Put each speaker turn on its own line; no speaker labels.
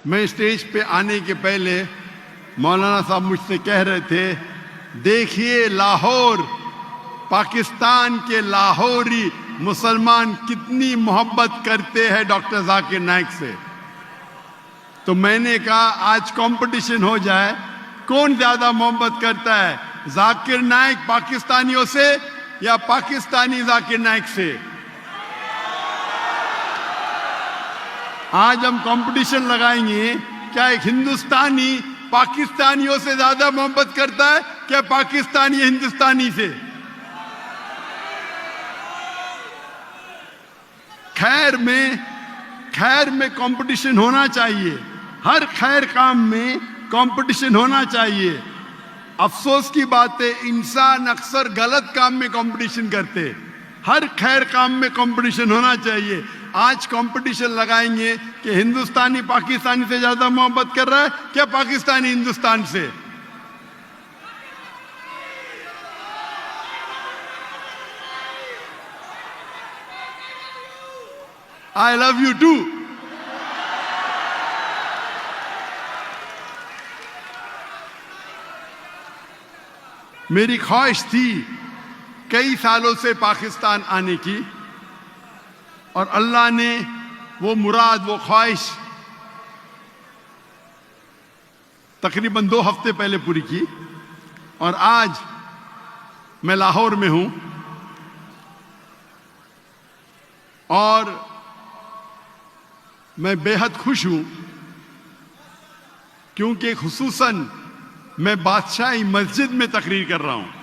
मैं स्टेज पे आने के पहले मौलाना साहब मुझसे कह रहे थे, देखिए लाहौर, पाकिस्तान के लाहौरी मुसलमान कितनी मोहब्बत करते हैं डॉक्टर जाकिर नाइक से। तो मैंने कहा आज कंपटीशन हो जाए, कौन ज्यादा मोहब्बत करता है, जाकिर नाइक पाकिस्तानियों से या पाकिस्तानी जाकिर नाइक से। आज हम कंपटीशन लगाएंगे, क्या एक हिंदुस्तानी पाकिस्तानियों से ज्यादा मोहब्बत करता है, क्या पाकिस्तानी हिंदुस्तानी से। खैर में कंपटीशन होना चाहिए, हर खैर काम में कंपटीशन होना चाहिए। अफसोस की बात है, इंसान अक्सर गलत काम में कंपटीशन करते। हर खैर काम में कंपटीशन होना चाहिए। आज कंपटीशन लगाएंगे कि हिंदुस्तानी पाकिस्तानी से ज्यादा मोहब्बत कर रहा है, क्या पाकिस्तानी हिंदुस्तान से। I love you too. मेरी ख्वाहिश थी कई सालों से पाकिस्तान आने की, और अल्लाह ने वो मुराद, वो ख्वाहिश तकरीबन 2 हफ्ते पहले पूरी की। और आज मैं लाहौर में हूं और मैं बेहद खुश हूं, क्योंकि खुसूसन मैं बादशाही मस्जिद में तकरीर कर रहा हूं।